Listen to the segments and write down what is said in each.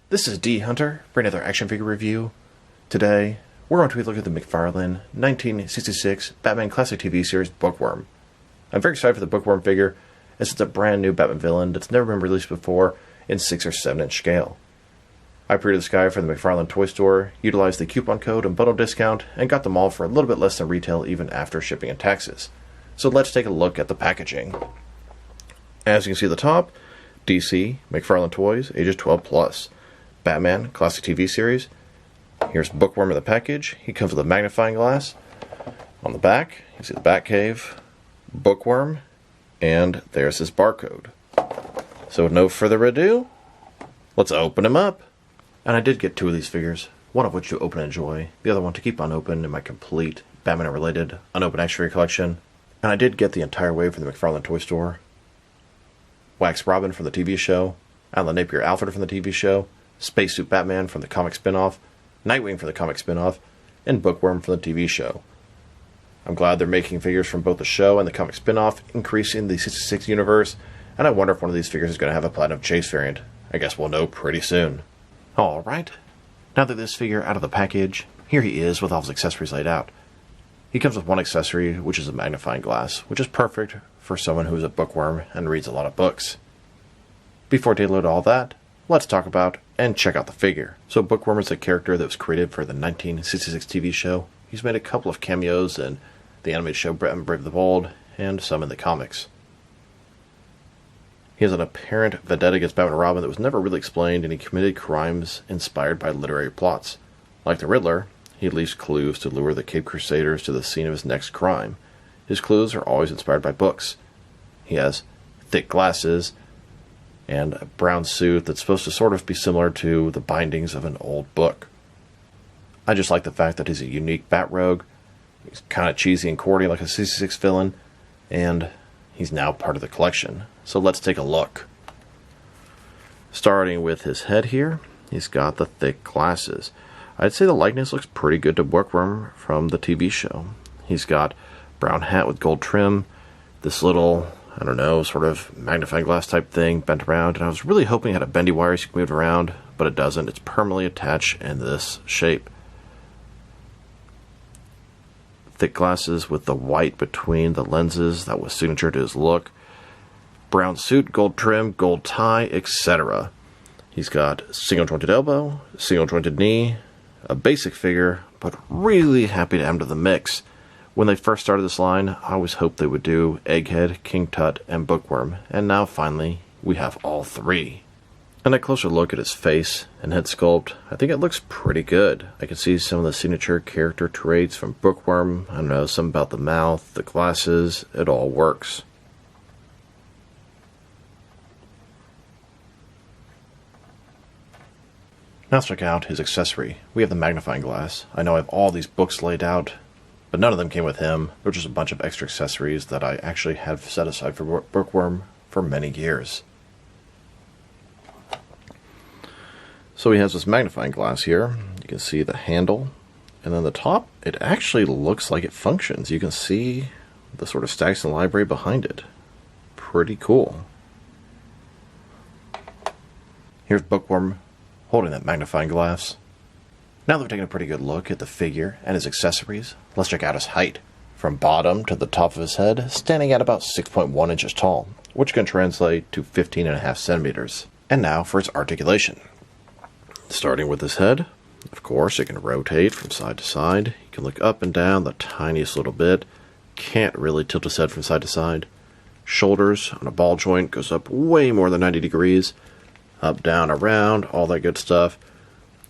This is D Hunter for another action figure review. Today, we're going to be looking at the McFarlane 1966 Batman Classic TV Series Bookworm. I'm very excited for the Bookworm figure, as it's a brand new Batman villain that's never been released before in 6 or 7 inch scale. I pre-ordered this guy from the McFarlane Toy Store, utilized the coupon code and bundle discount, and got them all for a little bit less than retail even after shipping and taxes. So let's take a look at the packaging. As you can see at the top, DC, McFarlane Toys, ages 12 plus. Batman, Classic TV Series. Here's Bookworm in the package. He comes with a magnifying glass. On the back, you see the Batcave, Bookworm, and there's his barcode. So with no further ado, let's open him up. And I did get 2 of these figures, one of which to open and enjoy, the other one to keep unopened in my complete Batman-related unopened action figure collection. And I did get the entire wave from the McFarlane Toy Store. Wax Robin from the TV show, Alan Napier Alfred from the TV show, Spacesuit Batman from the comic spin-off, Nightwing from the comic spin-off, and Bookworm from the TV show. I'm glad they're making figures from both the show and the comic spin-off, increasing the 66 universe, and I wonder if one of these figures is going to have a Platinum Chase variant. I guess we'll know pretty soon. Alright, now that this figure out of the package, here he is with all his accessories laid out. He comes with one accessory, which is a magnifying glass, which is perfect for someone who's a bookworm and reads a lot of books. Before I deload all that, let's talk about and check out the figure. So Bookworm is a character that was created for the 1966 TV show. He's made a couple of cameos in the animated show Batman Brave the Bold, and some in the comics. He has an apparent vendetta against Batman and Robin that was never really explained, and he committed crimes inspired by literary plots. Like the Riddler, he leaves clues to lure the Cape Crusaders to the scene of his next crime. His clues are always inspired by books. He has thick glasses and a brown suit that's supposed to sort of be similar to the bindings of an old book. I just like the fact that he's a unique bat rogue. He's kind of cheesy and corny like a 66 villain, and he's now part of the collection. So let's take a look. Starting with his head here, he's got the thick glasses. I'd say the likeness looks pretty good to Bookworm from the TV show. He's got brown hat with gold trim, this little, I don't know, sort of magnifying glass type thing bent around, and I was really hoping it had a bendy wire so you can move it around, but it doesn't. It's permanently attached in this shape. Thick glasses with the white between the lenses, that was signature to his look. Brown suit, gold trim, gold tie, etc. He's got single jointed elbow, single jointed knee, a basic figure, but really happy to add him to the mix. When they first started this line, I always hoped they would do Egghead, King Tut, and Bookworm, and now finally we have all 3. And a closer look at his face and head sculpt, I think it looks pretty good. I can see some of the signature character traits from Bookworm. I don't know, something about the mouth, the glasses, it all works. Now let's check out his accessory. We have the magnifying glass. I know I have all these books laid out, but none of them came with him. There were just a bunch of extra accessories that I actually have set aside for Bookworm for many years. So he has this magnifying glass here. You can see the handle, and then the top, it actually looks like it functions. You can see the sort of stacks in the library behind it. Pretty cool. Here's Bookworm holding that magnifying glass. Now that we've taken a pretty good look at the figure and his accessories, let's check out his height. From bottom to the top of his head, standing at about 6.1 inches tall, which can translate to 15.5 centimeters. And now for his articulation. Starting with his head, of course, it can rotate from side to side. You can look up and down the tiniest little bit. Can't really tilt his head from side to side. Shoulders on a ball joint goes up way more than 90 degrees. Up, down, around, all that good stuff.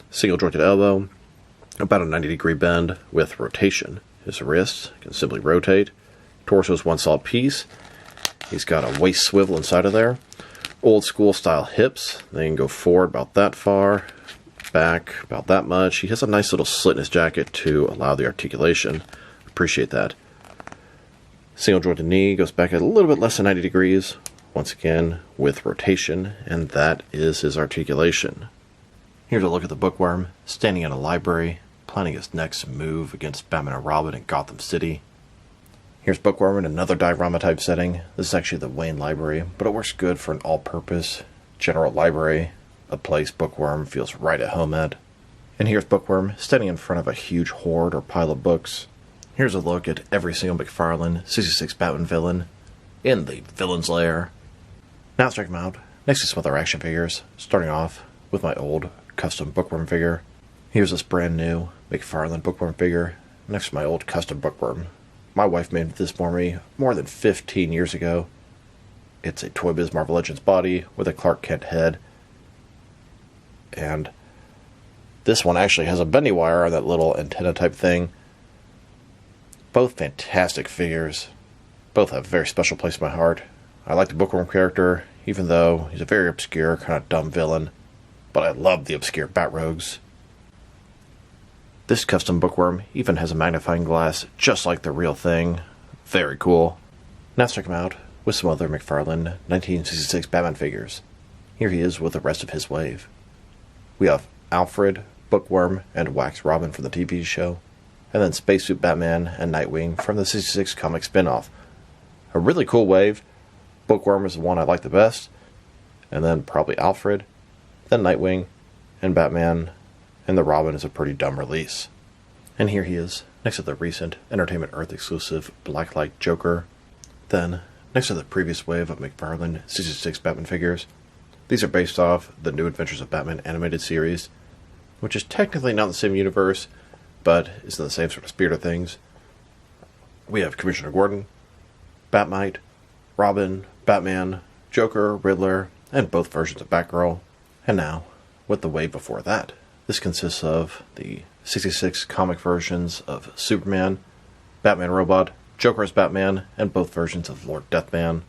Single jointed elbow, about a 90-degree bend with rotation. His wrist can simply rotate. Torso is one solid piece. He's got a waist swivel inside of there. Old school style hips. They can go forward about that far, back about that much. He has a nice little slit in his jacket to allow the articulation. Appreciate that. Single jointed knee goes back at a little bit less than 90 degrees. Once again, with rotation, and that is his articulation. Here's a look at the Bookworm, standing in a library, planning his next move against Batman and Robin in Gotham City. Here's Bookworm in another diorama type setting. This is actually the Wayne Library, but it works good for an all-purpose general library. a place Bookworm feels right at home at. And here's Bookworm standing in front of a huge hoard or pile of books. Here's a look at every single McFarlane 66 Batman villain in the villain's lair. Now let's check them out next to some other action figures, starting off with my old custom Bookworm figure. Here's this brand new McFarlane Bookworm figure next to my old custom Bookworm. My wife made this for me more than 15 years ago. It's a Toy Biz Marvel Legends body with a Clark Kent head. And this one actually has a bendy wire on that little antenna type thing. Both fantastic figures. Both have a very special place in my heart. I like the Bookworm character, even though he's a very obscure, kind of dumb villain. But I love the obscure Bat Rogues. This custom Bookworm even has a magnifying glass, just like the real thing. Very cool. Now let's check him out with some other McFarlane 1966 Batman figures. Here he is with the rest of his wave. We have Alfred, Bookworm, and Wax Robin from the TV show, and then Spacesuit Batman and Nightwing from the 66 comic spin-off. A really cool wave. Bookworm is the one I like the best, and then probably Alfred, then Nightwing, and Batman, and the Robin is a pretty dumb release. And here he is, next to the recent Entertainment Earth exclusive Blacklight Joker. Then, next to the previous wave of McFarlane 66 Batman figures. These are based off the New Adventures of Batman animated series, which is technically not in the same universe, but is in the same sort of spirit of things. We have Commissioner Gordon, Batmite, Robin, Batman, Joker, Riddler, and both versions of Batgirl. And now, with the wave before that, this consists of the 66 comic versions of Superman, Batman Robot, Joker as Batman, and both versions of Lord Deathman.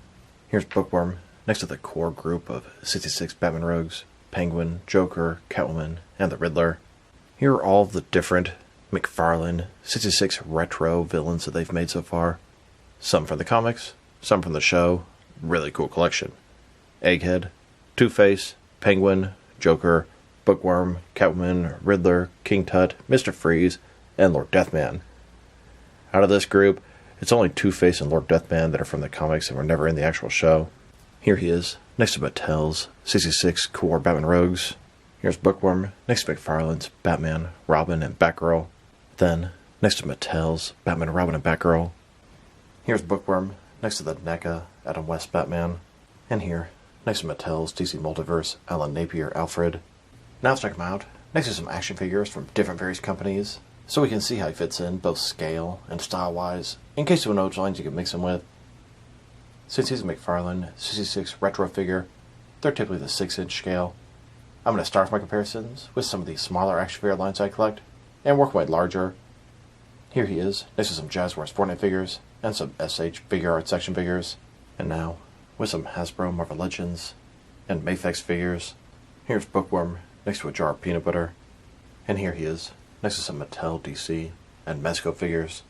Here's Bookworm, next to the core group of 66 Batman Rogues, Penguin, Joker, Catwoman, and the Riddler. Here are all the different McFarlane 66 retro villains that they've made so far. Some from the comics, some from the show. Really cool collection. Egghead, Two-Face, Penguin, Joker, Bookworm, Catwoman, Riddler, King Tut, Mr. Freeze, and Lord Deathman. Out of this group, it's only Two-Face and Lord Deathman that are from the comics and were never in the actual show. Here he is, next to Mattel's 66 core Batman Rogues. Here's Bookworm, next to McFarlane's Batman, Robin, and Batgirl. Then, next to Mattel's Batman, Robin, and Batgirl. Here's Bookworm, next to the NECA Adam West Batman. And here, next to Mattel's DC Multiverse Alan Napier Alfred. Now let's check him out, next to some action figures from different various companies, so we can see how he fits in, both scale and style-wise, in case you know which lines you can mix him with. Since he's a McFarlane 66 retro figure, they're typically the 6-inch scale. I'm going to start my comparisons with some of the smaller action figure lines I collect, and work my way larger. Here he is, next to some Jazzwares Fortnite figures, and some SH Figure Arts action figures. And now, with some Hasbro Marvel Legends, and Mafex figures. Here's Bookworm, next to a jar of peanut butter. And here he is, next to some Mattel DC and Mezco figures.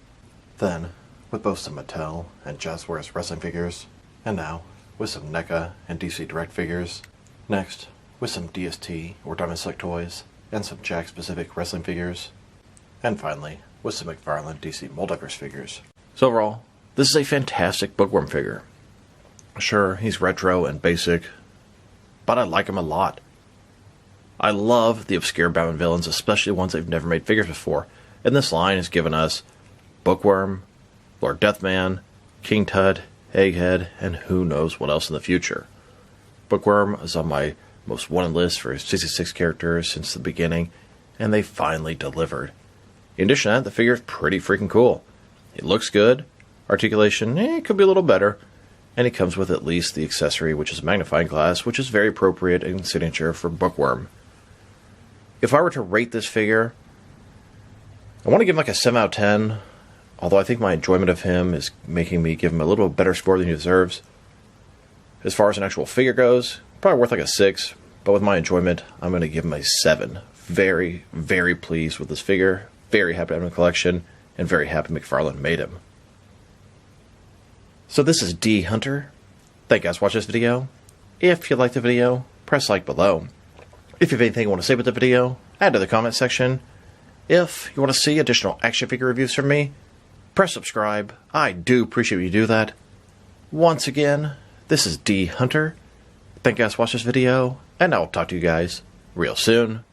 Then, with both some Mattel and Jazzwares wrestling figures. And now, with some NECA and DC Direct figures. Next, with some DST or Diamond Select toys, and some Jack-specific wrestling figures. And finally, with some McFarlane DC Multiverse figures. So overall, this is a fantastic Bookworm figure. Sure, he's retro and basic, but I like him a lot. I love the obscure Batman villains, especially ones they've never made figures before. And this line has given us Bookworm, Lord Deathman, King Tut, Egghead, and who knows what else in the future. Bookworm is on my most wanted list for 66 characters since the beginning, and they finally delivered. In addition to that, the figure is pretty freaking cool. It looks good. Articulation, it could be a little better. And it comes with at least the accessory, which is a magnifying glass, which is very appropriate and signature for Bookworm. If I were to rate this figure, I want to give him like a 7 out of 10, although I think my enjoyment of him is making me give him a little better score than he deserves. As far as an actual figure goes, probably worth like a 6, but with my enjoyment, I'm going to give him a 7. Very, very pleased with this figure, very happy to have him in the collection, and very happy McFarlane made him. So this is D Hunter. Thank you guys for watching this video. If you liked the video, press like below. If you have anything you want to say about the video, add to the comment section. If you want to see additional action figure reviews from me, press subscribe. I do appreciate when you do that. Once again, this is D Hunter. Thank you guys for watching this video, and I'll talk to you guys real soon.